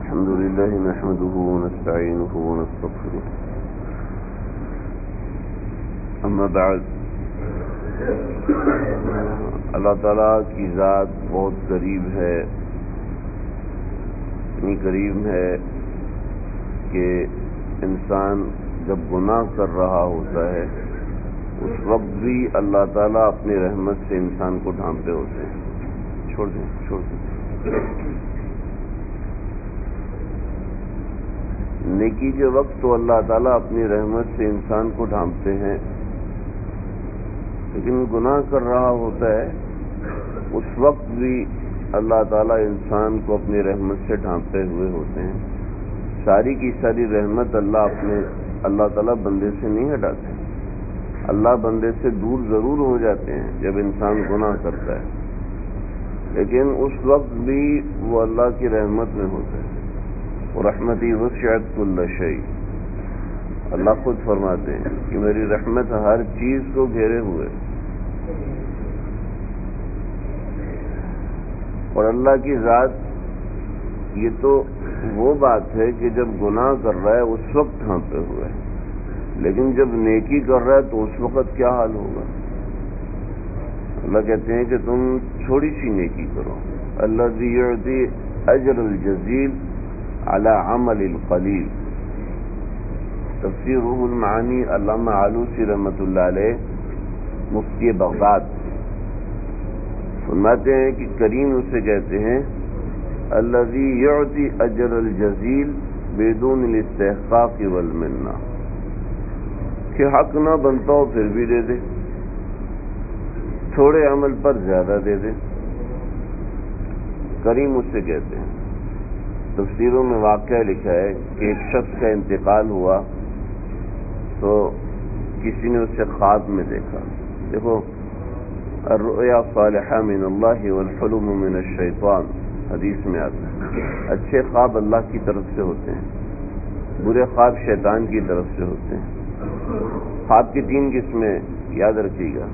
الحمد لله نحمده ونستعينه ونستغفره اما بعد اللہ تعالیٰ کی ذات بہت قریب ہے، اتنی قریب ہے کہ انسان جب گناہ کر رہا ہوتا ہے اس وقت بھی اللہ تعالیٰ اپنی رحمت سے انسان کو ڈھانپے ہوتے ہیں۔ چھوڑ دیں نیکی کے وقت تو اللہ تعالیٰ اپنی رحمت سے انسان کو ڈھانپتے ہیں، لیکن گناہ کر رہا ہوتا ہے اس وقت بھی اللہ تعالیٰ انسان کو اپنی رحمت سے ڈھانپتے ہوئے ہوتے ہیں۔ ساری کی ساری رحمت اللہ تعالیٰ بندے سے نہیں ہٹاتے، اللہ بندے سے دور ضرور ہو جاتے ہیں جب انسان گناہ کرتا ہے، لیکن اس وقت بھی وہ اللہ کی رحمت میں ہوتا ہے۔ رحمتی وسعت کل شیء، اللہ خود فرماتے ہیں کہ میری رحمت ہر چیز کو گھیرے ہوئے، اور اللہ کی ذات یہ تو وہ بات ہے کہ جب گناہ کر رہا ہے اس وقت ڈھانپے ہوئے ہے، لیکن جب نیکی کر رہا ہے تو اس وقت کیا حال ہوگا؟ اللہ کہتے ہیں کہ تم تھوڑی سی نیکی کرو، الذی یعطی اجر الجزیل علی عمل القلیل، تفسیر روح المعانی علامہ آلوسی رحمۃ اللہ علیہ مفتی بغداد فرماتے ہیں کہ کریم اسے کہتے ہیں الذی یعطی اجر الجزیل بدون الاستحقاق والمنہ، کہ حق نہ بنتا ہو پھر بھی دے دے، تھوڑے عمل پر زیادہ دے دے، کریم اسے کہتے ہیں۔ تفسیروں میں واقعہ لکھا ہے کہ ایک شخص کا انتقال ہوا تو کسی نے اسے خواب میں دیکھا۔ دیکھو الرؤیا صالحہ من اللہ والحلم من الشیطان، حدیث میں آتا ہے اچھے خواب اللہ کی طرف سے ہوتے ہیں، برے خواب شیطان کی طرف سے ہوتے ہیں۔ خواب کی 3 قسمیں یاد رکھیے گا،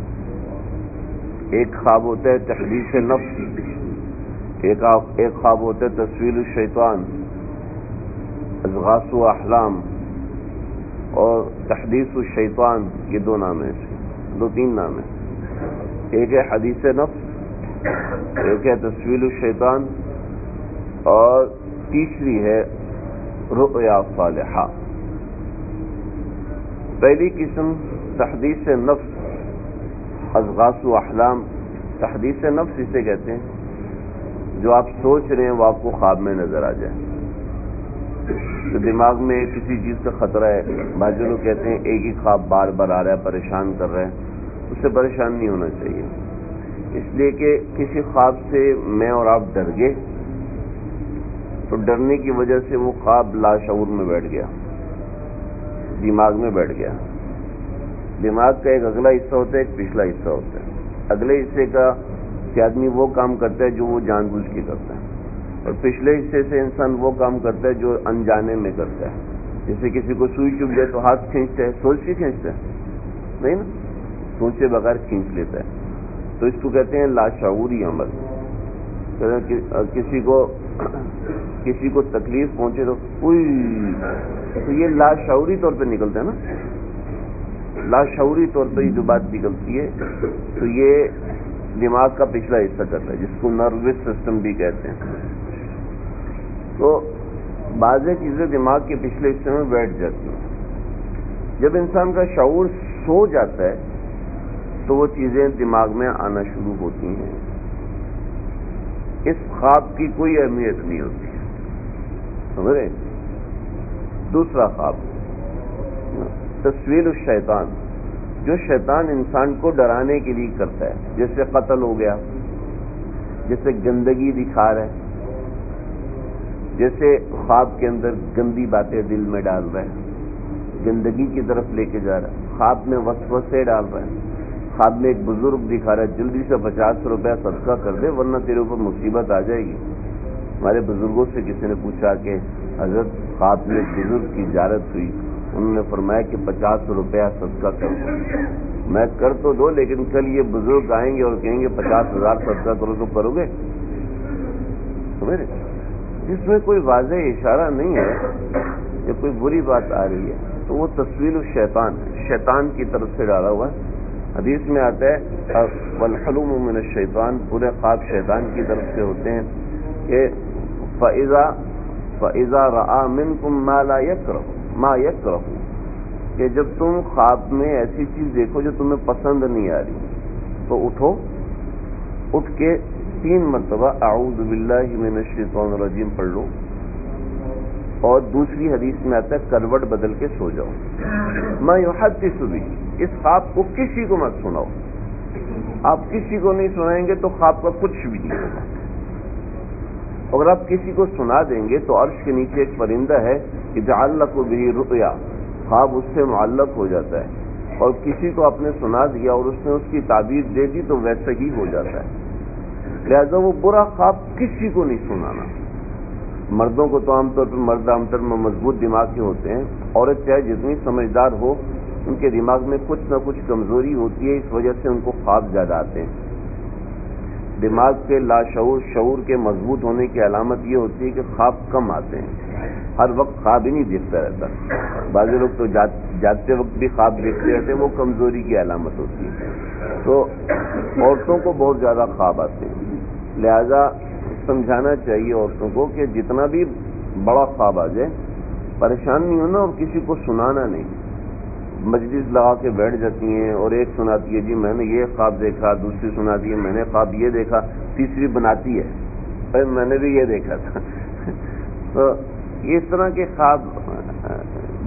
ایک خواب ہوتا ہے تحدیث نفس، ایک خواب ہوتا ہے تسویل الشیطان، اضغاث و احلام، اور تحدیث الشیطان، یہ 2 نام ہیں، 2-3 نام ہیں، ایک ہے حدیث نفس، ایک ہے تسویل الشیطان، اور تیسری ہے رؤیا صالحہ۔ پہلی قسم تحدیث نفس، اضغاث و احلام، تحدیث نفس اسے کہتے ہیں جو آپ سوچ رہے ہیں وہ آپ کو خواب میں نظر آ جائے، تو دماغ میں کسی چیز کا خطرہ ہے، بعض لوگ کہتے ہیں ایک ہی خواب بار بار آ رہا ہے پریشان کر رہا ہے، اس سے پریشان نہیں ہونا چاہیے، اس لیے کہ کسی خواب سے میں اور آپ ڈر گئے تو ڈرنے کی وجہ سے وہ خواب لاشعور میں بیٹھ گیا، دماغ میں بیٹھ گیا۔ دماغ کا ایک اگلا حصہ ہوتا ہے، ایک پچھلا حصہ ہوتا ہے۔ اگلے حصے کا کہ آدمی وہ کام کرتا ہے جو وہ جان بوجھ کے کرتا ہے، اور پچھلے حصے سے انسان وہ کام کرتا ہے جو انجانے میں کرتا ہے۔ جیسے کسی کو سوئی چبھ جائے تو ہاتھ کھینچتا ہے، سوچ کے کھینچتا ہے نہیں نا، سوچے بغیر کھینچ لیتا ہے، تو اس کو کہتے ہیں لاشعوری عمل۔ کسی کو تکلیف پہنچے تو یہ لاشعوری طور پہ نکلتا ہے نا، لاشعوری طور پہ یہ جو بات نکلتی ہے تو یہ دماغ کا پچھلا حصہ کرتا ہے، جس کو نروس سسٹم بھی کہتے ہیں۔ تو بعض چیزیں دماغ کے پچھلے حصے میں بیٹھ جاتی ہیں، جب انسان کا شعور سو جاتا ہے تو وہ چیزیں دماغ میں آنا شروع ہوتی ہیں، اس خواب کی کوئی اہمیت نہیں ہوتی، سمجھ رہے؟ دوسرا خواب تسویل الشیطان، جو شیطان انسان کو ڈرانے کے لیے کرتا ہے، جیسے قتل ہو گیا، جیسے گندگی دکھا رہا ہے، جیسے خواب کے اندر گندی باتیں دل میں ڈال رہا ہے، گندگی کی طرف لے کے جا رہا ہے، خواب میں وسوسے ڈال رہا ہے، خواب میں ایک بزرگ دکھا رہا ہے جلدی سے 50 روپیہ صدقہ کر دے ورنہ تیرے اوپر مصیبت آ جائے گی۔ ہمارے بزرگوں سے کسی نے پوچھا کہ حضرت خواب میں بزرگ کی زیارت ہوئی، انہوں نے فرمایا کہ 50 روپیہ صدقہ کر دو۔ میں کر تو دو لیکن کل یہ بزرگ آئیں گے اور کہیں گے 50,000 صدقہ کرو تو کرو گے؟ سمجھ رہے؟ جس میں کوئی واضح اشارہ نہیں ہے کہ کوئی بری بات آ رہی ہے، تو وہ تصویر الشیطان ہے، شیطان کی طرف سے ڈالا ہوا ہے۔ حدیث میں آتا ہے والحلم من الشیطان، برے خواب شیطان کی طرف سے ہوتے ہیں کہ فَإِذَا رَآ مِنْكُمْ مَا لَا يَكْرَهُ، کہ جب تم خواب میں ایسی چیز دیکھو جو تمہیں پسند نہیں آ رہی تو اٹھ کے 3 مرتبہ اعوذ باللہ من الشیطان الرجیم پڑھ لو، اور دوسری حدیث میں آتا ہے کروٹ بدل کے سو جاؤ۔ ما یحدث بہ، اس خواب کو کسی کو مت سناؤ، آپ کسی کو نہیں سنائیں گے تو خواب کا کچھ بھی نہیں ہوگا۔ اگر آپ کسی کو سنا دیں گے تو عرش کے نیچے ایک پرندہ ہے کہ تعلق بہ رؤیا، خواب اس سے معلق ہو جاتا ہے، اور کسی کو آپ نے سنا دیا اور اس نے اس کی تعبیر دے دی تو ویسا ہی ہو جاتا ہے۔ لہذا وہ برا خواب کسی کو نہیں سنانا۔ مردوں کو تو عام طور پر مرد عام طور میں مضبوط دماغ کے ہوتے ہیں، عورت چاہے جتنی سمجھدار ہو ان کے دماغ میں کچھ نہ کچھ کمزوری ہوتی ہے، اس وجہ سے ان کو خواب زیادہ آتے ہیں۔ دماغ کے لاشعور شعور کے مضبوط ہونے کی علامت یہ ہوتی ہے کہ خواب کم آتے ہیں، ہر وقت خواب ہی نہیں دیکھتا رہتا۔ بعض لوگ تو جاگتے وقت بھی خواب دیکھتے رہتے ہیں، وہ کمزوری کی علامت ہوتی ہے۔ تو عورتوں کو بہت زیادہ خواب آتے ہیں، لہذا سمجھانا چاہیے عورتوں کو کہ جتنا بھی بڑا خواب آ جائے پریشان نہیں ہونا اور کسی کو سنانا نہیں۔ مجلس لگا کے بیٹھ جاتی ہیں اور ایک سناتی ہے جی میں نے یہ خواب دیکھا، دوسری سناتی ہے میں نے خواب یہ دیکھا، تیسری بناتی ہے میں نے بھی یہ دیکھا تھا۔ تو اس طرح کے خواب،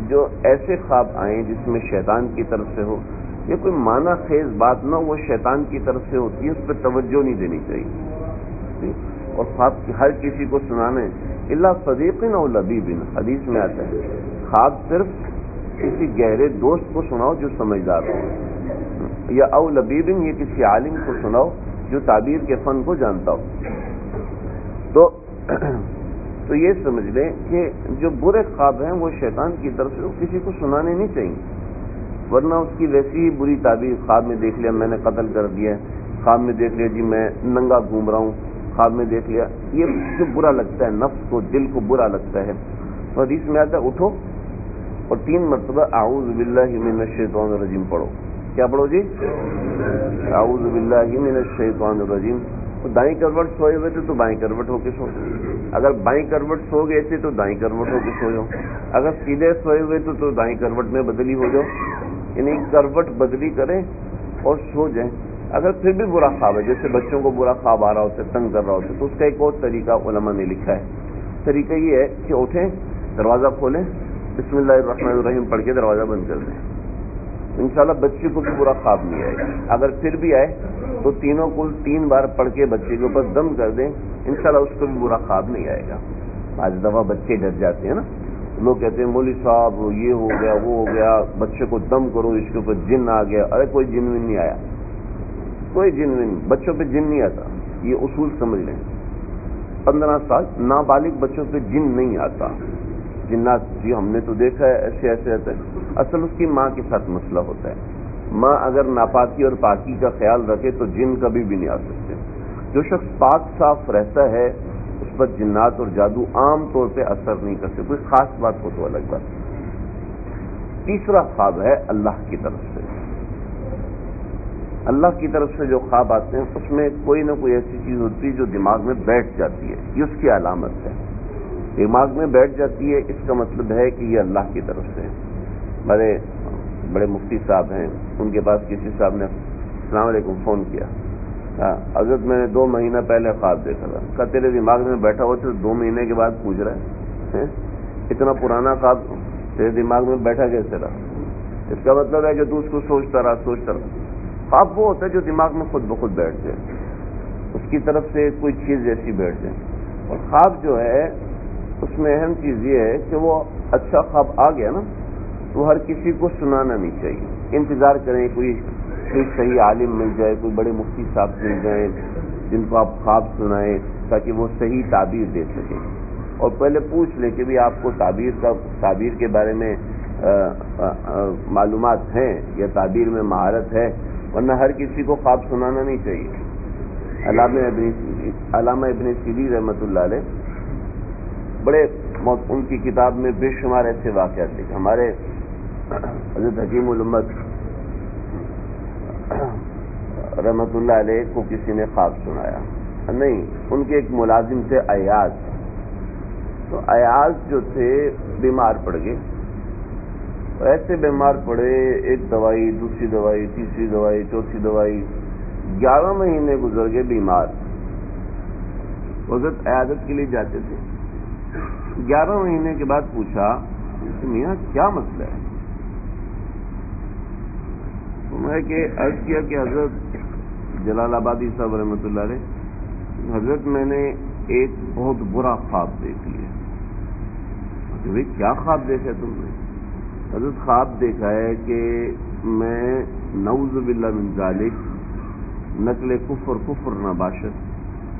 جو ایسے خواب آئیں جس میں شیطان کی طرف سے ہو، یہ کوئی معنی خیز بات نہ، وہ شیطان کی طرف سے ہوتی ہے، اس پہ توجہ نہیں دینی چاہیے۔ اور خواب ہر کسی کو سنانے الا صدیق او لبیب، حدیث میں آتا ہے خواب صرف کسی گہرے دوست کو سناؤ جو سمجھدار ہو، یا او لبیب، یہ کسی عالم کو سناؤ جو تعبیر کے فن کو جانتا ہو۔ تو یہ سمجھ لیں کہ جو برے خواب ہیں وہ شیطان کی طرف سے کسی کو سنانے نہیں چاہیے، ورنہ اس کی ویسی ہی بری تعبیر، خواب میں دیکھ لیا میں نے قتل کر دیا، خواب میں دیکھ لیا جی میں ننگا گھوم رہا ہوں، خواب میں دیکھ لیا، یہ جو برا لگتا ہے نفس کو، دل کو برا لگتا ہے۔ تو حدیث میں آتا ہے اٹھو اور 3 مرتبہ اعوذ باللہ من الشیطان الرجیم پڑھو۔ کیا پڑھو جی؟ اعوذ باللہ من الشیطان الرجیم۔ تو دائیں کروٹ سوئے ہوئے تھے تو بائیں کروٹ ہو کے سو، اگر بائیں کروٹ سو گئے تھے تو دائیں کروٹ ہو کے سو جاؤ، اگر سیدھے سوئے ہوئے تو دائیں کروٹ میں بدلی ہو جاؤ، یعنی کروٹ بدلی کریں اور سو جائیں۔ اگر پھر بھی برا خواب ہے، جیسے بچوں کو برا خواب آ رہا ہوتا ہے، تنگ کر رہا ہوتا ہے، تو اس کا ایک اور طریقہ علماء نے لکھا ہے۔ طریقہ یہ ہے کہ اٹھیں، دروازہ کھولیں، بسم اللہ الرحمن الرحیم پڑھ کے دروازہ بند کر دیں، انشاءاللہ بچے کو بھی برا خواب نہیں آئے گا۔ اگر پھر بھی آئے تو تینوں کل 3 بار پڑھ کے بچے کے اوپر دم کر دیں، انشاءاللہ اس کو بھی برا خواب نہیں آئے گا۔ بعض دفعہ بچے ڈر جاتے ہیں نا، لوگ کہتے ہیں مولوی صاحب یہ ہو گیا وہ ہو گیا، بچے کو دم کرو اس کے اوپر جن آ گیا۔ ارے کوئی جن ون نہیں آیا، کوئی جن ون، بچوں پہ جن نہیں آتا، یہ اصول سمجھ لیں۔ 15 سال نابالغ بچوں پہ جن نہیں آتا۔ جنات جی ہم نے تو دیکھا ہے ایسے ایسے ہوتا ہے، اصل اس کی ماں کے ساتھ مسئلہ ہوتا ہے۔ ماں اگر ناپاکی اور پاکی کا خیال رکھے تو جن کبھی بھی نہیں آ سکتے۔ جو شخص پاک صاف رہتا ہے اس پر جنات اور جادو عام طور پہ اثر نہیں کرتے، کوئی خاص بات ہو تو الگ بات۔ تیسرا خواب ہے اللہ کی طرف سے۔ اللہ کی طرف سے جو خواب آتے ہیں اس میں کوئی نہ کوئی ایسی چیز ہوتی ہے جو دماغ میں بیٹھ جاتی ہے، یہ اس کی علامت ہے۔ دماغ میں بیٹھ جاتی ہے، اس کا مطلب ہے کہ یہ اللہ کی طرف سے ہے۔ بڑے مفتی صاحب ہیں، ان کے پاس کسی صاحب نے السلام علیکم فون کیا، حضرت میں نے 2 مہینہ پہلے خواب دیکھا تھا۔ کہا تیرے دماغ میں بیٹھا ہوا تو 2 مہینے کے بعد پوچھ رہا ہے، اتنا پرانا خواب تیرے دماغ میں بیٹھا کیسے رہا؟ اس کا مطلب ہے کہ تو اس کو سوچتا رہا۔ خواب وہ ہوتا ہے جو دماغ میں خود بخود بیٹھ جائے، اس کی طرف سے کوئی چیز ایسی بیٹھ جائے۔ اور خواب جو ہے اس میں اہم چیز یہ ہے کہ وہ اچھا خواب آ گیا نا تو ہر کسی کو سنانا نہیں چاہیے، انتظار کریں کوئی صحیح عالم مل جائے، کوئی بڑے مفتی صاحب مل جائیں جن کو آپ خواب سنائیں تاکہ وہ صحیح تعبیر دے سکیں، اور پہلے پوچھ لیں کہ بھی آپ کو تعبیر کے بارے میں معلومات ہیں یا تعبیر میں مہارت ہے، ورنہ ہر کسی کو خواب سنانا نہیں چاہیے۔ علامہ ابن سیری رحمۃ اللہ علیہ بڑے ان کی کتاب میں بے شمار ایسے واقعات لکھے. ہمارے حضرت حکیم الامت رحمت اللہ علیہ کو کسی نے خواب سنایا. نہیں، ان کے ایک ملازم تھے ایاز. تو ایاز جو تھے بیمار پڑ گئے. ایسے بیمار پڑے، ایک دوائی، دوسری دوائی، تیسری دوائی، چوتھی دوائی، 11 مہینے گزر گئے بیمار. حضرت عیادت کے لیے جاتے تھے. 11 مہینے کے بعد پوچھا کہ میاں کیا مسئلہ ہے؟ تو میں کہ عرض کیا کہ حضرت جلال آبادی صاحب رحمۃ اللہ علیہ، حضرت میں نے ایک بہت برا خواب دیکھ لیا. بھائی کیا خواب دیکھا تم نے؟ حضرت خواب دیکھا ہے کہ میں نعوذ باللہ من ذالک نقل کفر نہ باشد،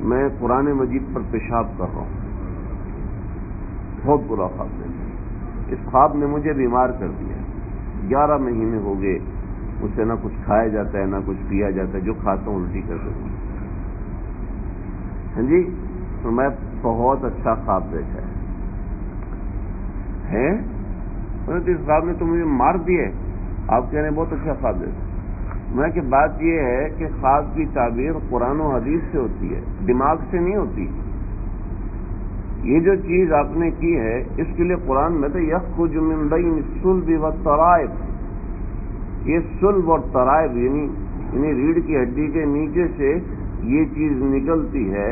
میں قرآن مجید پر پیشاب کر رہا ہوں. بہت برا خواب دیکھا. اس خواب نے مجھے بیمار کر دیا. 11 مہینے ہو گئے، مجھ سے نہ کچھ کھایا جاتا ہے نہ کچھ پیا جاتا ہے، جو کھاتا ہوں الٹی کر دیتا ہوں. ہاں جی، تو میں بہت اچھا خواب دیکھا ہے. اس خواب نے تو مجھے مار دیا ہے. آپ کہہ رہے ہیں بہت اچھا خواب دیکھا. میں کہ بات یہ ہے کہ خواب کی تعبیر قرآن و حدیث سے ہوتی ہے، دماغ سے نہیں ہوتی. یہ جو چیز آپ نے کی ہے اس کے لیے قرآن میں تو یخرج من بین الصلب والترائب، یہ صلب اور ترائب یعنی ریڑھ کی ہڈی کے نیچے سے یہ چیز نکلتی ہے.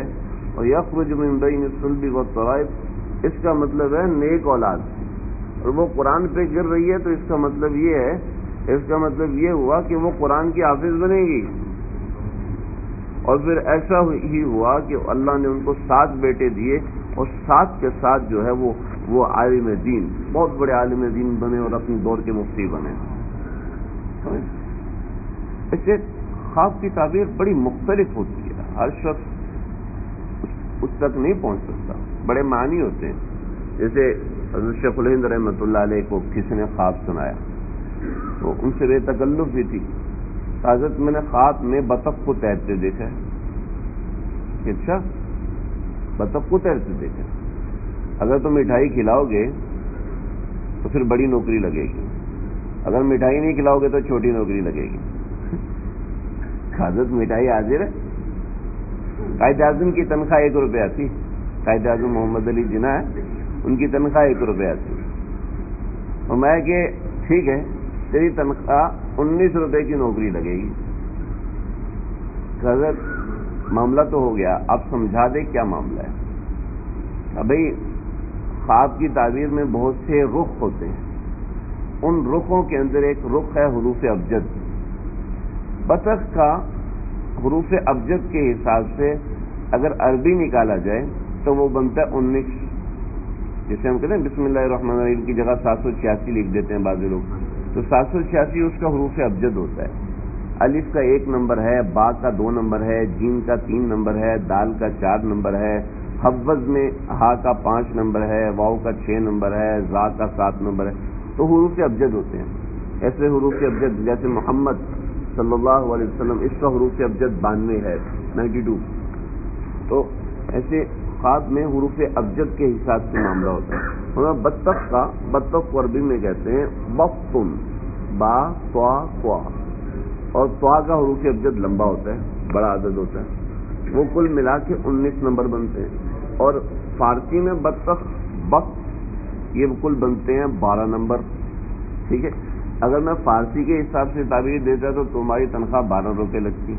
اور یخرج من بین الصلب والترائب، اس کا مطلب ہے نیک اولاد. اور وہ قرآن پہ گر رہی ہے تو اس کا مطلب یہ ہے، اس کا مطلب یہ ہوا کہ وہ قرآن کی حافظ بنے گی. اور پھر ایسا ہی ہوا کہ اللہ نے ان کو 7 بیٹے دیے، اور 7 کے ساتھ جو ہے وہ عالم دین، بہت بڑے عالم دین بنے اور اپنے دور کے مفتی بنے. اس سے خواب کی تعبیر بڑی مختلف ہوتی ہے، ہر شخص اس تک نہیں پہنچ سکتا. بڑے معنی ہوتے ہیں. جیسے حضرت شیخ الہند رحمۃ اللہ علیہ کو کسی نے خواب سنایا تو ان سے بے تکلف بھی تھی. حضرت میں نے خواب میں بطخ کو تیرتے دیکھا ہے. اچھا، بطخ کو تیرتے دیکھا. اگر تم مٹھائی کھلاؤ گے تو پھر بڑی نوکری لگے گی، اگر مٹھائی نہیں کھلاؤ گے تو چھوٹی نوکری لگے گی. حضرت مٹھائی حاضر ہے. قائد اعظم کی تنخواہ 1 روپیہ تھی. قائد اعظم محمد علی جناح ہے، ان کی تنخواہ 1 روپیہ تھی. اور میں کہ ٹھیک ہے تیری تنخواہ 19 روپے کی نوکری لگے گی. حضرت معاملہ تو ہو گیا، اب سمجھا دے کیا معاملہ ہے. بھائی خواب کی تعبیر میں بہت سے رخ ہوتے ہیں. ان رخوں کے اندر ایک رخ ہے حروف ابجد. بطخ کا حروف ابجد کے حساب سے اگر عربی نکالا جائے تو وہ بنتا ہے 19. جیسے ہم کہتے ہیں بسم اللہ الرحمن الرحیم کی جگہ 786 لکھ دیتے ہیں بعض لوگ، تو 786 اس کا حروف ابجد ہوتا ہے. الف کا 1 نمبر ہے، با کا 2 نمبر ہے، جیم کا 3 نمبر ہے، دال کا 4 نمبر ہے، حوض میں ہا کا 5 نمبر ہے، واو کا 6 نمبر ہے، زا کا 7 نمبر ہے. تو حروف ابجد ہوتے ہیں. ایسے حروف ابجد جیسے محمد صلی اللہ علیہ وسلم، اس کا حروف ابجد 92 ہے، 92. تو ایسے خواب میں حروف ابجد کے حساب سے معاملہ ہوتا ہے. اور بطخ کو عربی میں کہتے ہیں بختن، با طا قا، اور طا کا حروف ابجد لمبا ہوتا ہے، بڑا عدد ہوتا ہے. وہ کل ملا کے 19 نمبر بنتے ہیں. اور فارسی میں بطخ بخت یہ کل بنتے ہیں 12 نمبر. ٹھیک ہے، اگر میں فارسی کے حساب سے تعبیر دیتا تو تمہاری تنخواہ 12 روپے لگتی.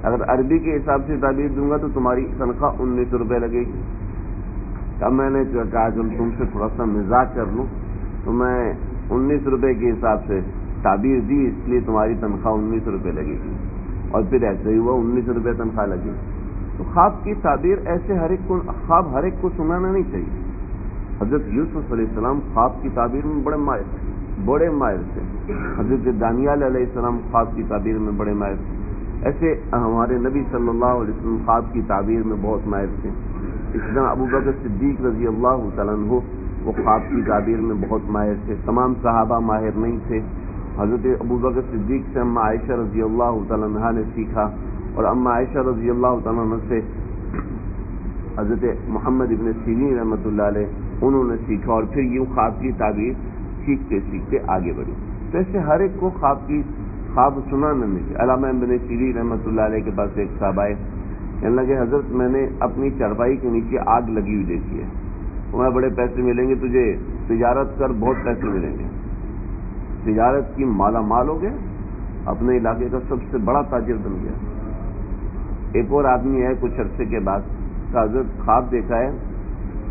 اگر عربی کے حساب سے تعبیر دوں گا تو تمہاری تنخواہ 19 روپے لگے گی. اب میں نے کہا چل تم سے تھوڑا سا مزاح کر لوں، تو میں 19 روپے کے حساب سے تعبیر دی، اس لیے تمہاری تنخواہ 19 روپے لگے گی. اور پھر ایسے ہی ہوا، 19 روپے تنخواہ لگی. تو خواب کی تعبیر ایسے خواب ہر ایک کو سنانا نہیں چاہیے. حضرت یوسف علیہ السلام خواب کی تعبیر میں بڑے ماہر تھے. حضرت دانیال علیہ السلام خواب کی تعبیر میں بڑے ماہر تھے. ایسے ہمارے نبی صلی اللہ علیہ وسلم خواب کی تعبیر میں بہت ماہر تھے. اس طرح ابو بکر صدیق رضی اللہ تعالیٰ عنہ وہ خواب کی تعبیر میں بہت ماہر تھے. تمام صحابہ ماہر نہیں تھے. حضرت ابو بکر صدیق سے اما عائشہ رضی اللہ تعالیٰ عنہ نے سیکھا، اور اما عائشہ رضی اللہ تعالیٰ عنہ سے حضرت محمد ابن سیرین رحمۃ اللہ علیہ انہوں نے سیکھا اور پھر یوں خواب کی تعبیر سیکھتے سیکھتے آگے بڑھی. تو ایسے ہر ایک کو خواب سنانا نہیں چاہیے. علامہ ابن سیرین رحمۃ اللہ علیہ کے پاس ایک صاحب آئے, کہنے لگے حضرت میں نے اپنی چارپائی کے نیچے آگ لگی ہوئی دیکھی ہے, تمہیں بڑے پیسے ملیں گے, تجھے تجارت کر بہت پیسے ملیں گے, تجارت کی مالا مال ہو گیا, اپنے علاقے کا سب سے بڑا تاجر بن گیا. ایک اور آدمی ہے کچھ عرصے کے بعد, حضرت خواب دیکھا ہے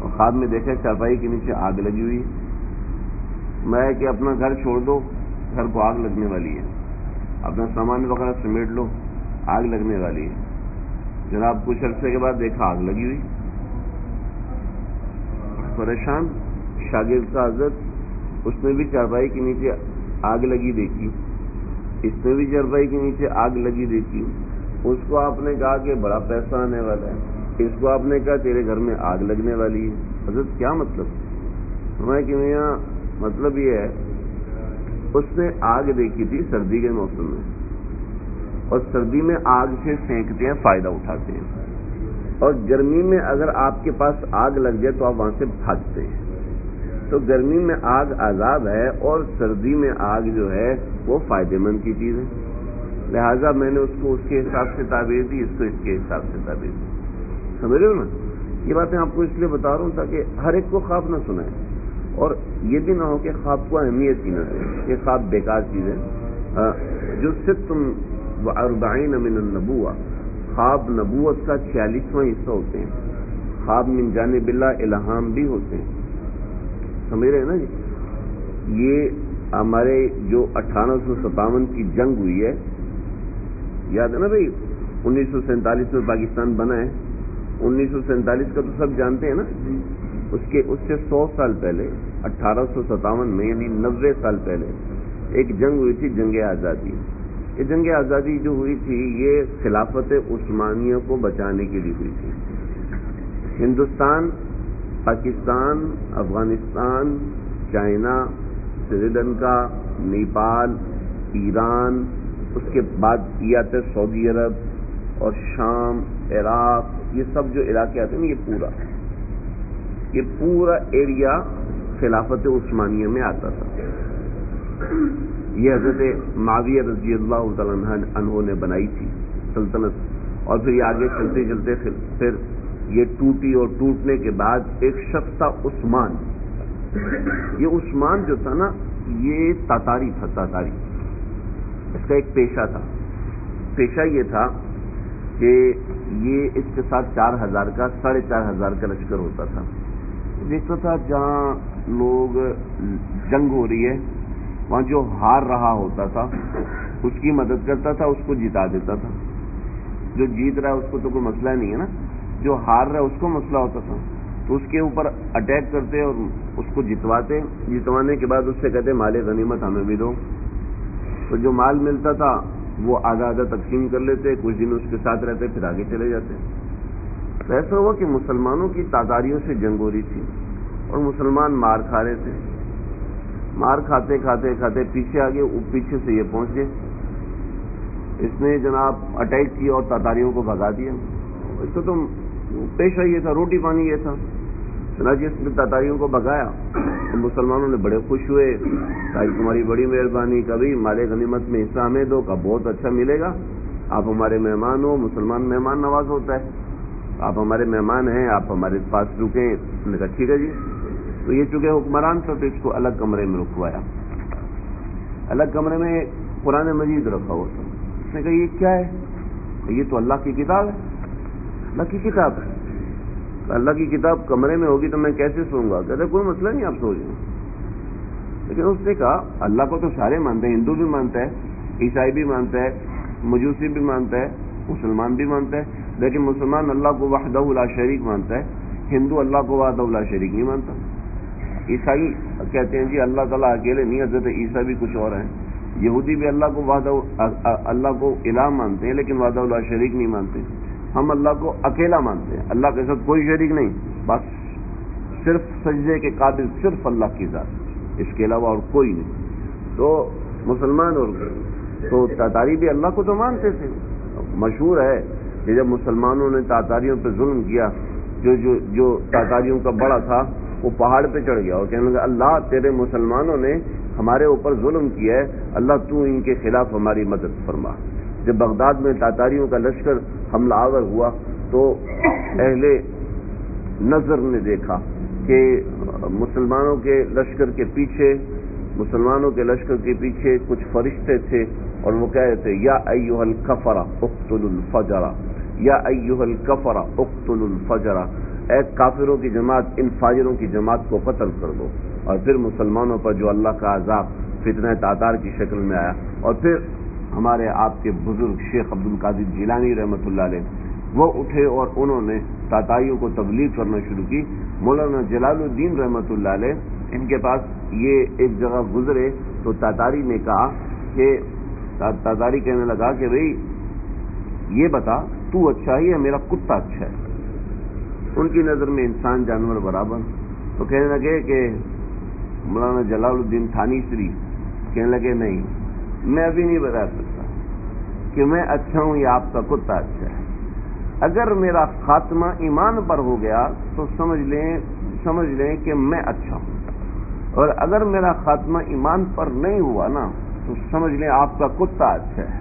اور خواب میں دیکھا ہے چارپائی کے نیچے آگ لگی ہوئی, میں کہ اپنا گھر چھوڑ دو, گھر کو آگ لگنے والی ہے, اپنا سامان وغیرہ سمیٹ لو, آگ لگنے والی ہے. جناب کچھ عرصے کے بعد دیکھا آگ لگی ہوئی, پریشان. شاگرد کا حضرت اس نے بھی چارپائی کے نیچے آگ لگی دیکھی, اس نے بھی چارپائی کے نیچے آگ لگی دیکھی. اس کو آپ نے کہا کہ بڑا پیسہ آنے والا ہے, اس کو آپ نے کہا تیرے گھر میں آگ لگنے والی ہے. حضرت کیا مطلب؟ فرمایا کہ میاں مطلب یہ ہے, اس نے آگ دیکھی تھی سردی کے موسم میں, اور سردی میں آگ سے سینکتے ہیں, فائدہ اٹھاتے ہیں, اور گرمی میں اگر آپ کے پاس آگ لگ جائے تو آپ وہاں سے بھاگتے ہیں. تو گرمی میں آگ عذاب ہے اور سردی میں آگ جو ہے وہ فائدہ مند کی چیز ہے. لہذا میں نے اس کو اس کے حساب سے تعبیر دی, اس کو اس کے حساب سے تعبیر دی. سمجھ رہے ہو نا؟ یہ باتیں آپ کو اس لیے بتا رہا ہوں تاکہ ہر ایک کو خواب نہ سنائیں, اور یہ بھی نہ ہو کہ خواب کو اہمیت ہی نہ دیں. یہ خواب بیکار چیز ہے. جو ستم و40 من النبوہ, خواب نبوت کا 46واں حصہ ہوتے ہیں. خواب من جانب اللہ الہام بھی ہوتے ہیں. سمجھ رہے ہیں نا جی؟ یہ ہمارے جو 1857 کی جنگ ہوئی ہے, یاد ہے نا بھائی, 1947 میں پاکستان بنا ہے. 1947 کا تو سب جانتے ہیں نا. اس سے 100 سال پہلے 1857 میں یعنی 90 سال پہلے ایک جنگ ہوئی تھی, جنگ آزادی. یہ جنگ آزادی جو ہوئی تھی یہ خلافت عثمانیہ کو بچانے کے لیے ہوئی تھی. ہندوستان, پاکستان, افغانستان, چائنا, سری لنکا, نیپال, ایران, اس کے بعد یہ آتے ہیں سعودی عرب اور شام, عراق, یہ سب جو علاقے آتے ہیں نا, یہ پورا ایریا خلافت عثمانیہ میں آتا تھا. یہ حضرت معاویہ رضی اللہ تعالیٰ عنہ نے بنائی تھی سلطنت, اور پھر یہ آگے چلتے چلتے پھر یہ ٹوٹی, اور ٹوٹنے کے بعد ایک شخص تھا عثمان. یہ عثمان جو تھا نا یہ تاتاری تھا. تاتاری اس کا ایک پیشہ تھا. پیشہ یہ تھا کہ یہ اس کے ساتھ 4000 کا 4500 کا لشکر ہوتا تھا. دیکھتا تھا جہاں لوگ جنگ ہو رہی ہے وہاں جو ہار رہا ہوتا تھا اس کی مدد کرتا تھا, اس کو جتا دیتا تھا. جو جیت رہا ہے اس کو تو کوئی مسئلہ نہیں ہے نا, جو ہار رہا ہے اس کو مسئلہ ہوتا تھا. تو اس کے اوپر اٹیک کرتے اور اس کو جتواتے. جتوانے کے بعد اس سے کہتے مال غنیمت ہمیں بھی دو. تو جو مال ملتا تھا وہ آدھا آدھا تقسیم کر لیتے, کچھ دن اس کے ساتھ رہتے, پھر آگے چلے جاتے. تو ایسا ہوا کہ مسلمانوں کی تاتاریوں سے جنگ ہو رہی تھی اور مسلمان مار کھا رہے تھے. مار کھاتے کھاتے کھاتے پیچھے آگے, پیچھے سے یہ پہنچ گئے. اس نے جناب اٹیک کیا اور تاتاریوں کو بھگا دیا. اس کو تو پیشہ یہ تھا, روٹی پانی یہ تھا. چنانچہ اس نے تاتاریوں کو بھگایا. مسلمانوں نے بڑے خوش ہوئے, کہا تمہاری بڑی مہربانی, کبھی مال غنیمت میں حصہ ہمیں دو, کا بہت اچھا ملے گا, آپ ہمارے مہمان ہو. مسلمان مہمان نواز ہوتا ہے, آپ ہمارے مہمان ہیں, آپ ہمارے پاس رکیں. انہوں نے کہا ٹھیک ہے جی. تو یہ چونکہ حکمران تھا تو اس کو الگ کمرے میں رکھوایا. الگ کمرے میں قرآن مجید رکھا ہوا تھا. اس نے کہا یہ کیا ہے؟ یہ تو اللہ کی کتاب ہے. اللہ کی کتاب ہے. اللہ کی کتاب کمرے میں ہوگی تو میں کیسے سوؤں گا؟ کہتے کوئی مسئلہ نہیں, آپ سو جائیں. لیکن اس نے کہا اللہ کو تو سارے مانتے ہیں, ہندو بھی مانتا ہے, عیسائی بھی مانتا ہے, مجوسی بھی مانتا ہے, مسلمان بھی مانتا ہے. لیکن مسلمان اللہ کو وحدہ لا شریک مانتا ہے, ہندو اللہ کو وحدہ لا شریک نہیں مانتا. عیسائی کہتے ہیں جی اللہ تعالیٰ اکیلے نہیں, حضرت عیسیٰ بھی کچھ اور ہیں. یہودی بھی اللہ کو الہ مانتے ہیں لیکن وحدہ لا شریک نہیں مانتے. ہم اللہ کو اکیلا مانتے ہیں, اللہ کے ساتھ کوئی شریک نہیں, بس صرف سجدے کے قابل صرف اللہ کی ذات, اس کے علاوہ اور کوئی نہیں. تو مسلمان اور تو تاتاری بھی اللہ کو تو مانتے تھے. مشہور ہے کہ جب مسلمانوں نے تاتاریوں پہ ظلم کیا جو تاتاریوں کا بڑا تھا وہ پہاڑ پہ چڑھ گیا اور کہنے لگا اللہ تیرے مسلمانوں نے ہمارے اوپر ظلم کیا ہے، اللہ تو ان کے خلاف ہماری مدد فرما۔ جب بغداد میں تاتاریوں کا لشکر حملہ آور ہوا تو اہل نظر نے دیکھا کہ مسلمانوں کے لشکر کے پیچھے کچھ فرشتے تھے اور وہ کہہ رہے تھے یا ایھا الکفرہ اقتلوا الفجر، یا ایھا الکفرہ اقتلوا الفجر، اے کافروں کی جماعت ان فاجروں کی جماعت کو قتل کر دو۔ اور پھر مسلمانوں پر جو اللہ کا عذاب فتنہ تاتار کی شکل میں آیا، اور پھر ہمارے آپ کے بزرگ شیخ عبد القادر جیلانی رحمۃ اللہ علیہ وہ اٹھے اور انہوں نے تاتاریوں کو تبلیغ کرنا شروع کی۔ مولانا جلال الدین رحمۃ اللہ علیہ ان کے پاس یہ ایک جگہ گزرے تو تاتاری نے کہا کہ تاتاری کہنے لگا کہ بھئی یہ بتا تو اچھا ہی ہے میرا کتا اچھا ہے؟ ان کی نظر میں انسان جانور برابر۔ تو کہنے لگے کہ مولانا جلال الدین تھانی سری کہنے لگے نہیں، میں ابھی نہیں بتا سکتا کہ میں اچھا ہوں یا آپ کا کتا اچھا ہے۔ اگر میرا خاتمہ ایمان پر ہو گیا تو سمجھ لیں کہ میں اچھا ہوں، اور اگر میرا خاتمہ ایمان پر نہیں ہوا نا تو سمجھ لیں آپ کا کتا اچھا ہے۔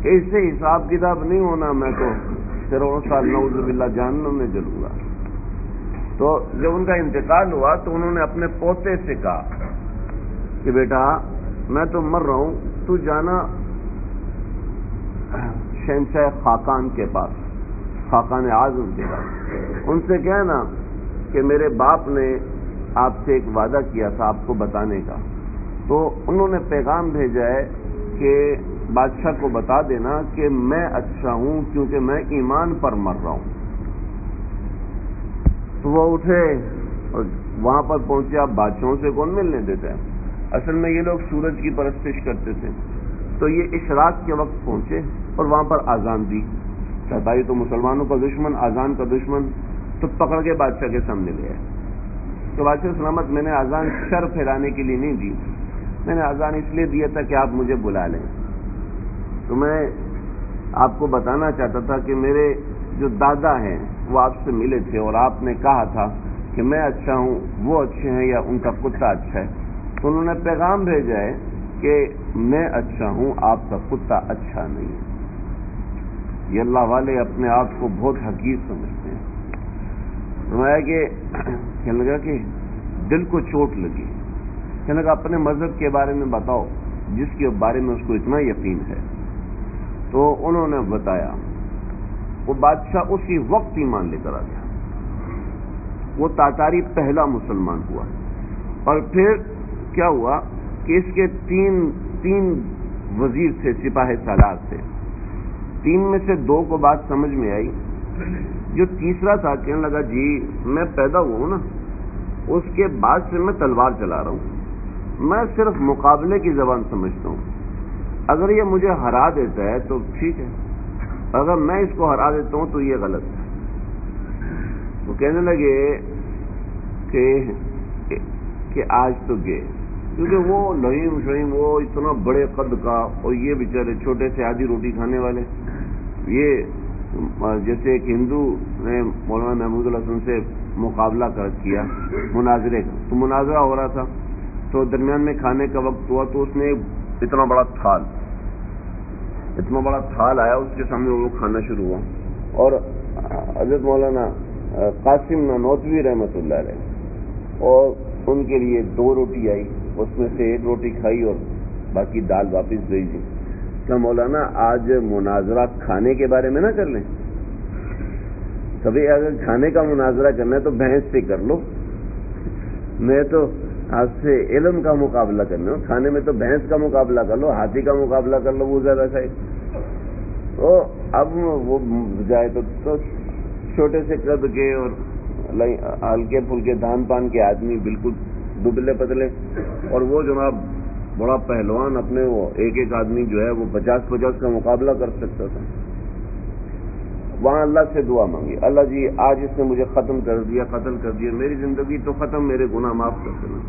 اس سے حساب کتاب نہیں ہونا، میں تو کروڑوں سال نعوذ باللہ جہنم میں جلوں گا۔ تو جب ان کا انتقال ہوا تو انہوں نے اپنے پوتے سے کہا کہ بیٹا میں تو مر رہا ہوں، تو جانا شہنشاہ خاقان کے پاس، خاقان اعظم کے پاس، ان سے کہنا کہ میرے باپ نے آپ سے ایک وعدہ کیا تھا آپ کو بتانے کا، تو انہوں نے پیغام بھیجا ہے کہ بادشاہ کو بتا دینا کہ میں اچھا ہوں کیونکہ میں ایمان پر مر رہا ہوں۔ تو وہ اٹھے اور وہاں پر پہنچے۔ آپ بادشاہوں سے کون ملنے دیتا ہے؟ اصل میں یہ لوگ سورج کی پرستش کرتے تھے، تو یہ اشراق کے وقت پہنچے اور وہاں پر اذان دی۔ تاتاری تو مسلمانوں کا دشمن، اذان کا دشمن، تو پکڑ کے بادشاہ کے سامنے لے آئے۔ تو بادشاہ سلامت میں نے اذان شر پھیلانے کے لیے نہیں دی، میں نے اذان اس لیے دیا تھا کہ آپ مجھے بلا لیں۔ تو میں آپ کو بتانا چاہتا تھا کہ میرے جو دادا ہیں وہ آپ سے ملے تھے اور آپ نے کہا تھا کہ میں اچھا ہوں وہ اچھے ہیں یا ان کا کتا اچھا ہے، تو انہوں نے پیغام بھیجا ہے کہ میں اچھا ہوں آپ کا کتا اچھا نہیں ہے۔ یہ اللہ والے اپنے آپ کو بہت حقیر سمجھتے ہیں۔ فرمایا کہ کہنے لگا کہ دل کو چوٹ لگی، کہنے لگا اپنے مذہب کے بارے میں بتاؤ جس کے بارے میں اس کو اتنا یقین ہے۔ تو انہوں نے بتایا، وہ بادشاہ اسی وقت ایمان لے کر آ گیا، وہ تاتاری پہلا مسلمان ہوا۔ اور پھر کیا ہوا کہ اس کے تین وزیر تھے، سپاہ سالار تھے، تین میں سے دو کو بات سمجھ میں آئی، جو تیسرا تھا کہنے لگا جی میں پیدا ہوا ہوں نا اس کے بعد سے میں تلوار چلا رہا ہوں، میں صرف مقابلے کی زبان سمجھتا ہوں، اگر یہ مجھے ہرا دیتا ہے تو ٹھیک ہے، اگر میں اس کو ہرا دیتا ہوں تو یہ غلط ہے۔ وہ کہنے لگے کہ آج تو گئے، کیونکہ وہ لہیم شہیم، وہ اتنا بڑے قد کا اور یہ بیچارے چھوٹے سے آدھی روٹی کھانے والے۔ یہ جیسے ایک ہندو نے مولانا محمود الحسن سے مقابلہ کیا مناظرے کا، تو مناظرہ ہو رہا تھا، تو درمیان میں کھانے کا وقت ہوا تو اس نے اتنا بڑا تھال آیا، اس کے سامنے وہ کھانا شروع ہوا، اور حضرت مولانا قاسم نانوتوی رحمۃ اللہ علیہ اور ان کے لیے 2 روٹی آئی، اس میں سے 1 روٹی کھائی اور باقی دال واپس بھیج دی۔ کیا مولانا آج مناظرہ کھانے کے بارے میں نہ کر لیں؟ کبھی اگر کھانے کا مناظرہ کرنا ہے تو بھینس سے کر لو، میں تو آپ سے علم کا مقابلہ کرنا ہو، کھانے میں تو بھینس کا مقابلہ کر لو، ہاتھی کا مقابلہ کر لو، وہ زیادہ کھائے۔ تو اب وہ جائے تو چھوٹے سے قد کے اور ہلکے پھلکے دھان پان کے آدمی، بالکل دبلے پتلے، اور وہ جناب بڑا پہلوان، اپنے وہ ایک آدمی جو ہے وہ 50 کا مقابلہ کر سکتا تھا۔ وہاں اللہ سے دعا مانگی، اللہ جی آج اس نے مجھے ختم کر دیا، قتل کر دیا، میری زندگی تو ختم، میرے گناہ معاف کر دینا۔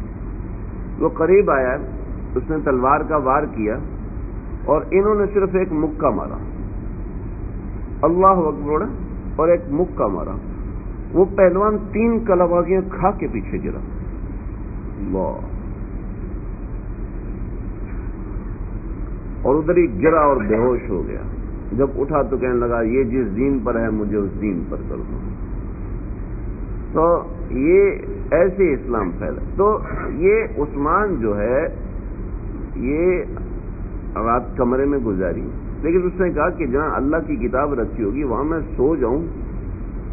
وہ قریب آیا، اس نے تلوار کا وار کیا اور انہوں نے صرف ایک مکہ مارا، اللہ اکبر، اور ایک مکہ مارا، وہ پہلوان 3 کلاوازیاں کھا کے پیچھے گرا. اللہ. اور ادھر ہی گرا اور بے ہوش ہو گیا. جب اٹھا تو کہنے لگا یہ جس دین پر ہے مجھے اس دین پر کر دو. تو یہ ایسے اسلام پھیلا. تو یہ عثمان جو ہے یہ رات کمرے میں گزاری, لیکن اس نے کہا کہ جہاں اللہ کی کتاب رکھی ہوگی وہاں میں سو جاؤں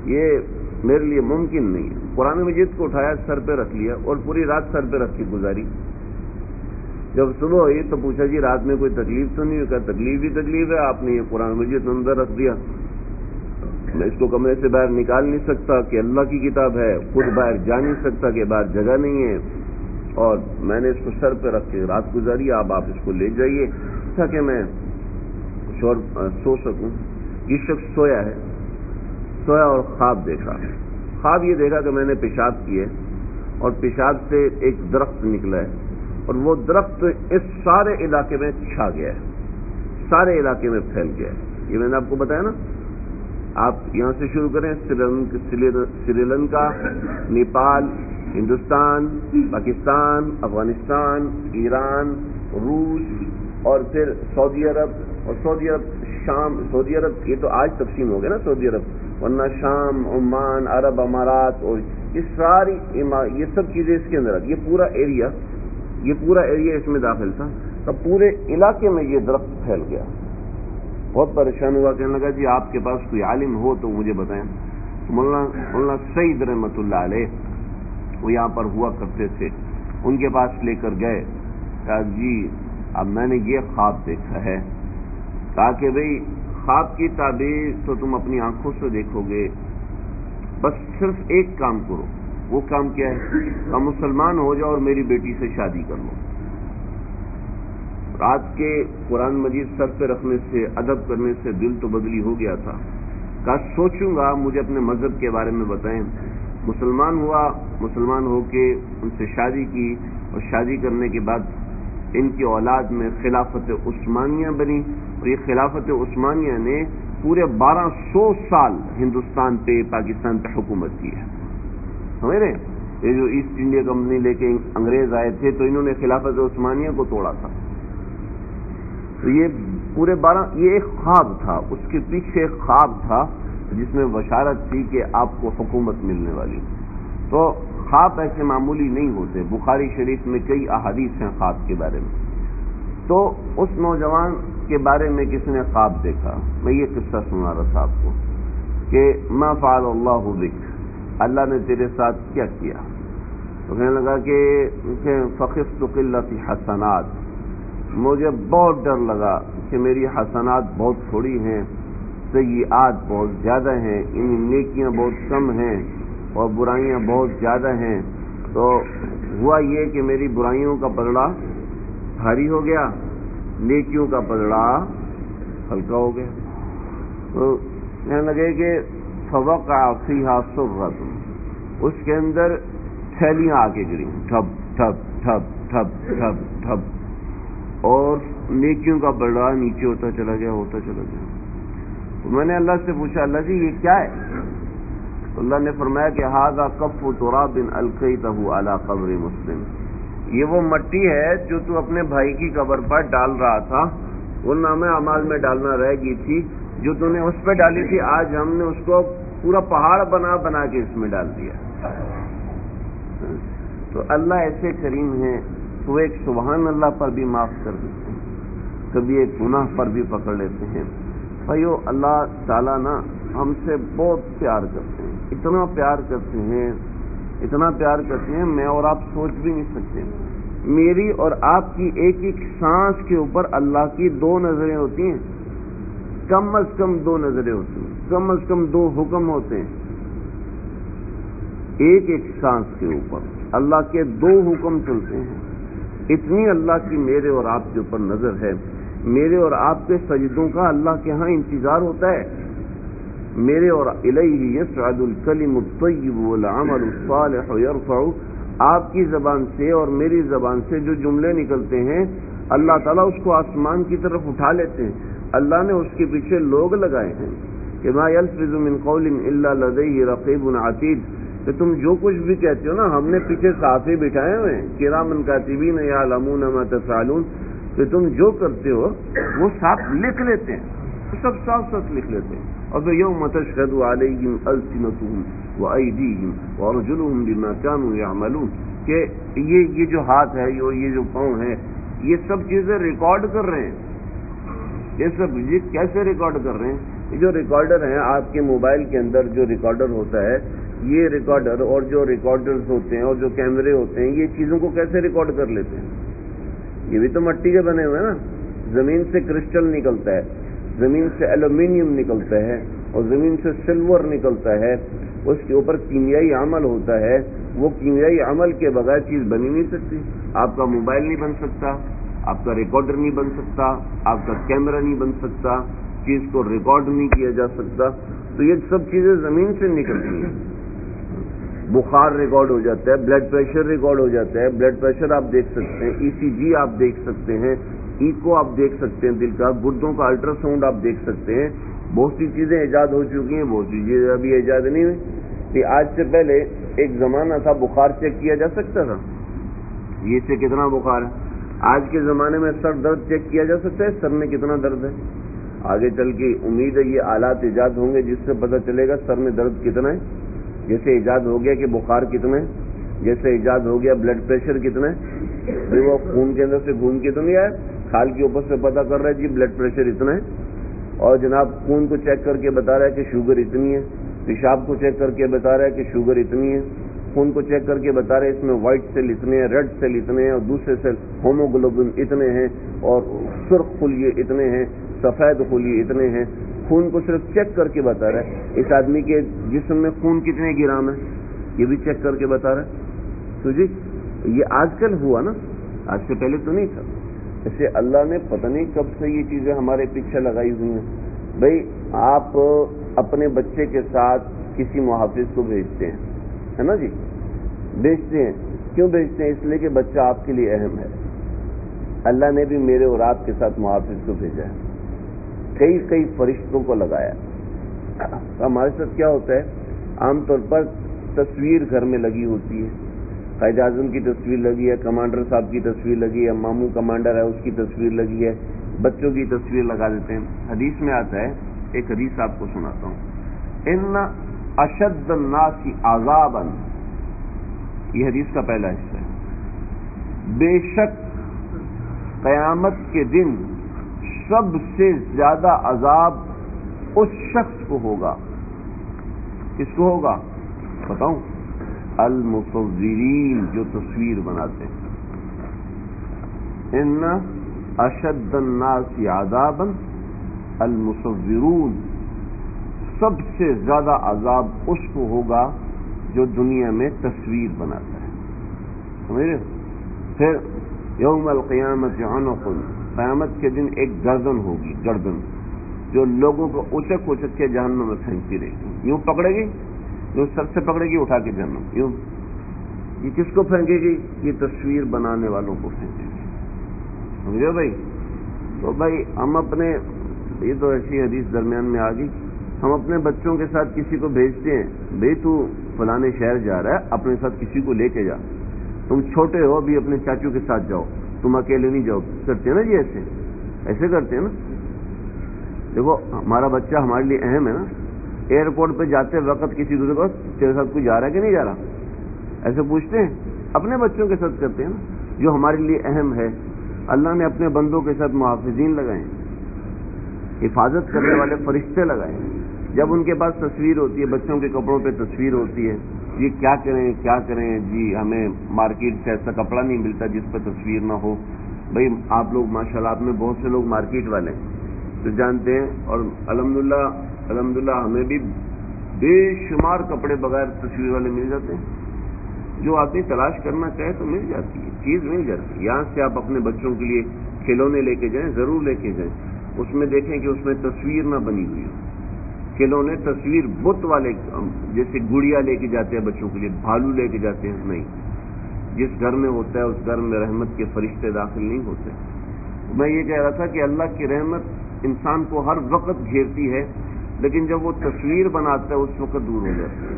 یہ میرے لیے ممکن نہیں ہے. قرآن مجید کو اٹھایا, سر پہ رکھ لیا اور پوری رات سر پہ رکھ کے گزاری. جب صبح ہوئی تو پوچھا جی رات میں کوئی تکلیف تو نہیں ہوئی؟ کہا تکلیف ہی تکلیف ہے, آپ نے یہ قرآن مجید اندر رکھ دیا, میں اس کو کمرے سے باہر نکال نہیں سکتا کہ اللہ کی کتاب ہے, خود باہر جا نہیں سکتا کہ باہر جگہ نہیں ہے, اور میں نے اس کو سر پہ رکھ کے رات گزاری. آپ اس کو لے جائیے تاکہ میں کچھ اور سو سکوں. یہ شخص سویا اور خواب دیکھا. خواب یہ دیکھا کہ میں نے پیشاب کیے اور پیشاب سے ایک درخت نکلا ہے, اور وہ درخت اس سارے علاقے میں چھا گیا ہے, سارے علاقے میں پھیل گیا ہے. یہ میں نے آپ کو بتایا نا. آپ یہاں سے شروع کریں, سری لنکا, نیپال, ہندوستان, پاکستان, افغانستان, ایران, روس, اور پھر سعودی عرب, اور سعودی عرب شام. سعودی عرب یہ تو آج تقسیم ہو گیا نا سعودی عرب, ورنہ شام, عمان, عرب امارات, اور یہ ساری یہ سب چیزیں اس کے اندر آتی. یہ پورا ایریا اس میں داخل تھا. تب پورے علاقے میں یہ درخت پھیل گیا. بہت پریشان ہوا, کہنے لگا جی آپ کے پاس کوئی عالم ہو تو مجھے بتائیں. مولانا سعید رحمۃ اللہ علیہ وہ یہاں پر ہوا کرتے تھے, ان کے پاس لے کر گئے. کہا جی اب میں نے یہ خواب دیکھا ہے. کہا کہ بھئی خواب کی تعبیر تو تم اپنی آنکھوں سے دیکھو گے, بس صرف ایک کام کرو. وہ کام کیا ہے؟ کہ مسلمان ہو جاؤ اور میری بیٹی سے شادی کر لو. رات کے قرآن مجید سر پہ رکھنے سے, ادب کرنے سے دل تو بدلی ہو گیا تھا. کہا سوچوں گا, مجھے اپنے مذہب کے بارے میں بتائیں. مسلمان ہوا, مسلمان ہو کے ان سے شادی کی, اور شادی کرنے کے بعد ان کی اولاد میں خلافت عثمانیہ بنی, اور یہ خلافت عثمانیہ نے پورے 1200 سال ہندوستان پہ, پاکستان پہ حکومت کی ہے. سمجھ رہے ہیں؟ یہ جو ایسٹ انڈیا کمپنی لے کے انگریز آئے تھے تو انہوں نے خلافت عثمانیہ کو توڑا تھا. تو یہ پورے یہ ایک خواب تھا, اس کے پیچھے ایک خواب تھا جس میں بشارت تھی کہ آپ کو حکومت ملنے والی. تو خواب ایسے معمولی نہیں ہوتے. بخاری شریف میں کئی احادیث ہیں خواب کے بارے میں. تو اس نوجوان کے بارے میں کس نے خواب دیکھا, میں یہ قصہ سنا رہا تھا آپ کو کہ ما فعل اللہ بک, اللہ نے تیرے ساتھ کیا کیا. تو کہنے لگا کہ فخفت قلت حسنات, مجھے بہت ڈر لگا کہ میری حسنات بہت تھوڑی ہیں, سیئات بہت زیادہ ہیں, ان نیکیاں بہت کم ہیں اور برائیاں بہت زیادہ ہیں. تو ہوا یہ کہ میری برائیوں کا پلڑا بھاری ہو گیا, نیکیوں کا پلڑا ہلکا ہو گیا. تو کہنے لگے کہ فوقع فیہا سرۃ, اس کے اندر تھیلیاں آ کے گری, ٹھپ ٹھپ ٹھپ ٹھپ ٹھپ ٹھپ, اور نیکیوں کا پلڑا نیچے ہوتا چلا گیا. تو میں نے اللہ سے پوچھا, اللہ جی یہ کیا ہے؟ تو اللہ نے فرمایا کہ ھذا کف تراب القیتہ علی قبر مسلم, یہ وہ مٹی ہے جو تو اپنے بھائی کی قبر پر ڈال رہا تھا, وہ نامہ اعمال میں ڈالنا رہ گئی تھی, جو تو نے اس پہ ڈالی تھی, آج ہم نے اس کو پورا پہاڑ بنا کے اس میں ڈال دیا. تو اللہ ایسے کریم ہیں, وہ ایک سبحان اللہ پر بھی معاف کر دیتے ہیں, کبھی ایک گناہ پر بھی پکڑ لیتے ہیں. بھائیو اللہ تعالیٰ نا ہم سے بہت پیار کرتے ہیں, اتنا پیار کرتے ہیں میں اور آپ سوچ بھی نہیں سکتے. میری اور آپ کی ایک ایک سانس کے اوپر اللہ کی 2 نظریں ہوتی ہیں, کم از کم 2 نظریں ہوتی ہیں, کم از کم 2 حکم ہوتے ہیں. ایک ایک سانس کے اوپر اللہ کے 2 حکم چلتے ہیں. اتنی اللہ کی میرے اور آپ کے اوپر نظر ہے. میرے اور آپ کے سجدوں کا اللہ کے ہاں انتظار ہوتا ہے. میرے اور الیہ یصعد الکلم الطیب والعمل الصالح یرفع, آپ کی زبان سے اور میری زبان سے جو جملے نکلتے ہیں اللہ تعالیٰ اس کو آسمان کی طرف اٹھا لیتے ہیں. اللہ نے اس کے پیچھے لوگ لگائے ہیں کہ ما یلفظ من قول الا لدیہ رقیب عتید، کہ تم جو کچھ بھی کہتے ہو نا، ہم نے پیچھے صحافی بٹھائے ہوئے ہیں کرامن کاتبین یعلمون ما تفعلون، کہ تم جو کرتے ہو وہ صاف لکھ لیتے ہیں، سب صاف صاف لکھ لیتے ہیں. اور پھر یوم تشہد علیہم السنتہم وایدیہم وارجلہم بما کانوا یعملون، کہ یہ جو ہاتھ ہے، یہ جو پاؤں ہے، یہ سب چیزیں ریکارڈ کر رہے ہیں. یہ سب یہ کیسے ریکارڈ کر رہے ہیں؟ یہ جو ریکارڈر ہیں آپ کے موبائل کے اندر، جو ریکارڈر ہوتا ہے، یہ ریکارڈر اور جو ریکارڈرز ہوتے ہیں اور جو کیمرے ہوتے ہیں، یہ چیزوں کو کیسے ریکارڈ کر لیتے ہیں؟ یہ بھی تو مٹی کے بنے ہوئے ہیں نا. زمین سے کرسٹل نکلتا ہے، زمین سے ایلومینیم نکلتا ہے، اور زمین سے سلور نکلتا ہے، اس کے اوپر کیمیائی عمل ہوتا ہے. وہ کیمیائی عمل کے بغیر چیز بنی نہیں سکتی. آپ کا موبائل نہیں بن سکتا، آپ کا ریکارڈر نہیں بن سکتا، آپ کا کیمرہ نہیں بن سکتا، چیز کو ریکارڈ نہیں کیا جا سکتا. تو یہ سب چیزیں زمین سے نکلتی ہیں. بخار ریکارڈ ہو جاتا ہے، بلڈ پریشر ریکارڈ ہو جاتا ہے. بلڈ پریشر آپ دیکھ سکتے ہیں، ECG آپ دیکھ سکتے ہیں، ایکو آپ دیکھ سکتے ہیں، دل کا گردوں کا الٹرا ساؤنڈ آپ دیکھ سکتے ہیں. بہت سی چیزیں ایجاد ہو چکی ہیں، بہت سی چیزیں ابھی ایجاد نہیں ہوئی. کہ آج سے پہلے ایک زمانہ تھا بخار چیک کیا جا سکتا تھا، یہ سے کتنا بخار ہے. آج کے زمانے میں سر درد چیک کیا جا سکتا ہے، سر میں کتنا درد ہے. آگے چل کے امید ہے یہ آلات ایجاد ہوں گے جس سے پتہ چلے گا سر میں درد کتنا ہے. جیسے ایجاد ہو گیا کہ بخار کتنا ہے، جیسے ایجاد ہو گیا بلڈ پریشر کتنا ہے. وہ خون کے اندر سے خون کی تو نہیں آیا، کھال کے اوپر سے پتہ کر رہا ہے جی بلڈ پریشر اتنا ہے، اور جناب خون کو چیک کر کے بتا رہا ہے کہ شوگر اتنی ہے. پیشاب کو چیک کر کے بتا رہا ہے کہ شوگر اتنی ہے. خون کو چیک کر کے بتا رہے ہیں اس میں وائٹ سیل اتنے ہیں، ریڈ سیل اتنے ہیں، اور دوسرے سیل ہوموگلوبن اتنے ہیں، اور سرخ خلیے اتنے ہیں، سفید خلیے اتنے ہیں. خون کو صرف چیک کر کے بتا رہا ہے. اس آدمی کے جسم میں خون کتنے گرام ہے یہ بھی چیک کر کے بتا رہا ہے. تو جی یہ آج کل ہوا نا، آج سے پہلے تو نہیں تھا. اسے اللہ نے پتہ نہیں کب سے یہ چیزیں ہمارے پیچھے لگائی ہوئی ہیں. بھائی آپ اپنے بچے کے ساتھ کسی محافظ کو بھیجتے ہیں، ہے نا جی، بھیجتے ہیں. کیوں بھیجتے ہیں؟ اس لیے کہ بچہ آپ کے لیے اہم ہے. اللہ نے بھی میرے اور آپ کے ساتھ محافظ کو بھیجا ہے، کئی فرشتوں کو لگایا. ہمارے ساتھ کیا ہوتا ہے، عام طور پر تصویر گھر میں لگی ہوتی ہے. قائد اعظم کی تصویر لگی ہے، کمانڈر صاحب کی تصویر لگی ہے، ماموں کمانڈر ہے اس کی تصویر لگی ہے، بچوں کی تصویر لگا دیتے ہیں. حدیث میں آتا ہے، ایک حدیث آپ کو سناتا ہوں. ان اشد الناس عذابا، یہ حدیث کا پہلا حصہ ہے. بے شک قیامت کے دن سب سے زیادہ عذاب اس شخص کو ہوگا. کس کو ہوگا بتاؤں؟ المصورین، جو تصویر بناتے ہیں. ان اشد الناس عذابا المصورون، سب سے زیادہ عذاب اس کو ہوگا جو دنیا میں تصویر بناتا ہے. سمجھ رہے؟ پھر یوم القیامت عنق، قیامت کے دن ایک گردن ہوگی، گردن جو لوگوں کو اچک اچک کے جہنم میں پھینکتی رہے گی. یوں پکڑے گی، جو سر سے پکڑے گی اٹھا کے جہنم. یوں یہ کس کو پھینکے گی؟ یہ تصویر بنانے والوں کو پھینکے گی. سمجھے بھائی؟ تو بھائی ہم اپنے، یہ تو ایسی حدیث درمیان میں آ گئی، ہم اپنے بچوں کے ساتھ کسی کو بھیجتے ہیں، بھائی تو فلانے شہر جا رہا ہے، اپنے ساتھ کسی کو لے کے جا. تم چھوٹے ہو بھی اپنے چاچو کے ساتھ جاؤ، تم اکیلے نہیں جاؤ. کرتے ہیں نا جی، ایسے کرتے ہیں نا. دیکھو ہمارا بچہ ہمارے لیے اہم ہے نا. ایئرپورٹ پہ جاتے وقت کسی دوسرے کو تیرے ساتھ کوئی جا رہا ہے کہ نہیں جا رہا، ایسے پوچھتے ہیں. اپنے بچوں کے ساتھ کرتے ہیں نا، جو ہمارے لیے اہم ہے. اللہ نے اپنے بندوں کے ساتھ محافظین لگائے، حفاظت کرنے والے فرشتے لگائے. جب ان کے پاس تصویر ہوتی ہے، بچوں کے کپڑوں پہ تصویر ہوتی ہے، یہ کیا کریں جی، ہمیں مارکیٹ سے ایسا کپڑا نہیں ملتا جس پہ تصویر نہ ہو. بھائی آپ لوگ ماشاءاللہ، آپ میں بہت سے لوگ مارکیٹ والے ہیں تو جانتے ہیں، اور الحمدللہ ہمیں بھی بے شمار کپڑے بغیر تصویر والے مل جاتے ہیں. جو آدمی تلاش کرنا چاہے تو مل جاتی ہے، چیز مل جاتی ہے. یہاں سے آپ اپنے بچوں کے لیے کھلونے لے کے جائیں، ضرور لے کے جائیں. اس میں دیکھیں کہ اس میں تصویر نہ بنی ہوئی ہو. کھلونے تصویر بت والے، جیسے گڑیا لے کے جاتے ہیں بچوں کے لیے، بھالو لے کے جاتے ہیں، نہیں. جس گھر میں ہوتا ہے اس گھر میں رحمت کے فرشتے داخل نہیں ہوتے. میں یہ کہہ رہا تھا کہ اللہ کی رحمت انسان کو ہر وقت گھیرتی ہے، لیکن جب وہ تصویر بناتا ہے اس وقت دور ہو جاتی ہے.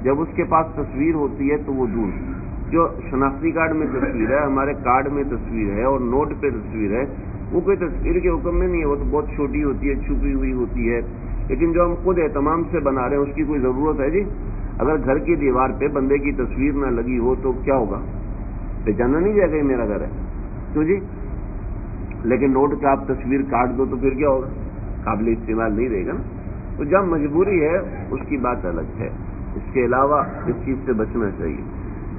جب اس کے پاس تصویر ہوتی ہے تو وہ دور. جو شناختی کارڈ میں تصویر ہے, ہمارے کارڈ میں تصویر ہے اور نوٹ پہ تصویر ہے, وہ کوئی تصویر کے حکم میں نہیں ہے, وہ تو بہت چھوٹی ہوتی ہے, چھپی ہوئی ہوتی ہے. لیکن جو ہم خود اہتمام سے بنا رہے ہیں اس کی کوئی ضرورت ہے جی؟ اگر گھر کی دیوار پہ بندے کی تصویر نہ لگی ہو تو کیا ہوگا؟ پہچانا نہیں جائے گا یہ میرا گھر ہے, کیوں جی؟ لیکن نوٹ کا آپ تصویر کاٹ دو تو پھر کیا ہوگا؟ قابل استعمال نہیں رہے گا نا. تو جب مجبوری ہے اس کی بات الگ ہے, اس کے علاوہ اس چیز سے بچنا چاہیے.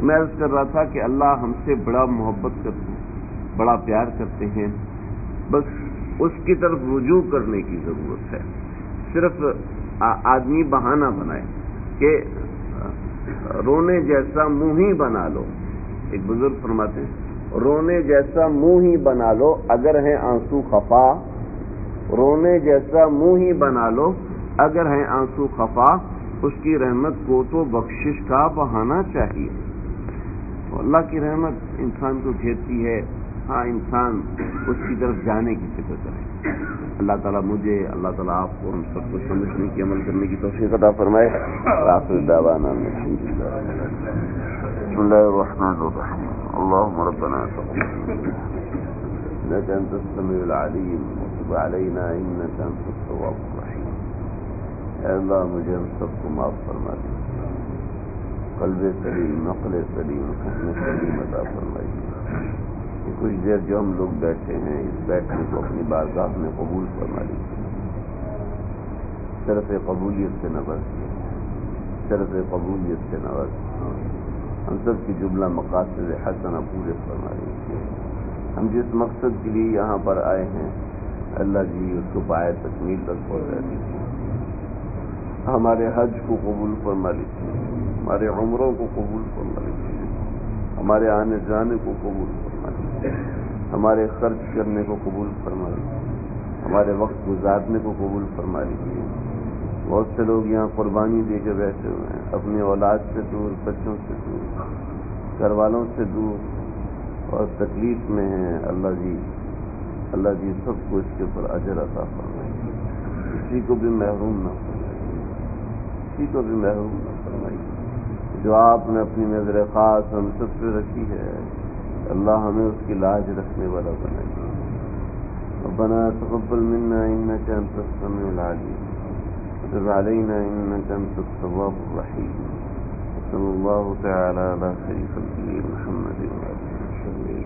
میں عرض کر رہا تھا کہ اللہ ہم سے بڑا محبت کرتے ہیں, بڑا پیار کرتے ہیں, بس اس کی طرف رجوع کرنے کی ضرورت ہے. صرف آدمی بہانہ بنائے کہ رونے جیسا منہ ہی بنا لو. ایک بزرگ فرماتے ہیں رونے جیسا منہ ہی بنا لو اگر ہیں آنسو خفا. رونے جیسا منہ ہی بنا لو اگر ہیں آنسو خفا. اس کی رحمت کو تو بخشش کا بہانا چاہیے. تو اللہ کی رحمت انسان کو گھیرتی ہے. ہاں, انسان اس کی طرف جانے کی فکر کرے. اللہ تعالیٰ مجھے, اللہ تعالیٰ آپ کو, ہم سب کو سمجھنے کی, عمل کرنے کی توفیق عطا فرمائے. آخر دعوانا بسم اللہ الرحمن الرحیم. اللهم ربنا تقبل انك انت السميع العليم وتب علينا انك انت التواب الرحيم. اے اللہ مجھے ہم سب کو معاف فرما دے. قلب سلیم, عقل سلیم, حسن سلیم عطا فرمائیے. کچھ دیر جو ہم لوگ بیٹھے ہیں اس بیٹھنے کو اپنی بارگاہ میں قبول فرما لیجیے. شرف قبولیت سے نوازیے, شرف قبولیت سے نوازیے. ہم سب کی جملہ مقاصد حسنہ پورے فرما لیجیے. ہم جس مقصد کے لیے یہاں پر آئے ہیں اللہ جی اس کو پائے تکمیل تک پہنچا دیجیے. ہمارے حج کو قبول فرما لیجیے, ہمارے عمروں کو قبول فرما لیجیے, ہمارے آنے جانے کو قبول فرما لیجیے, ہمارے خرچ کرنے کو قبول فرما لیجیے, ہمارے وقت گزارنے کو قبول فرما لیجیے. بہت سے لوگ یہاں قربانی دے کے بیٹھے ہوئے ہیں, اپنی اولاد سے دور, بچوں سے دور, گھر والوں سے دور اور تکلیف میں ہیں. اللہ جی سب کو اس کے اوپر اجر عطا فرمائیے. کسی کو بھی محروم نہ فرمائیے, کسی کو بھی محروم نہ فرمائیے. جو آپ نے اپنی نظر خاص ہم سب پہ رکھی ہے اللہ ہمیں اس کی لاج رکھنے والا بنائیے. ربنا تقبل منا انك انت السميع العليم وتب علينا انك انت التواب الرحيم. صلى الله تعالى على خير خلقه محمد وعلى اله وصحبه.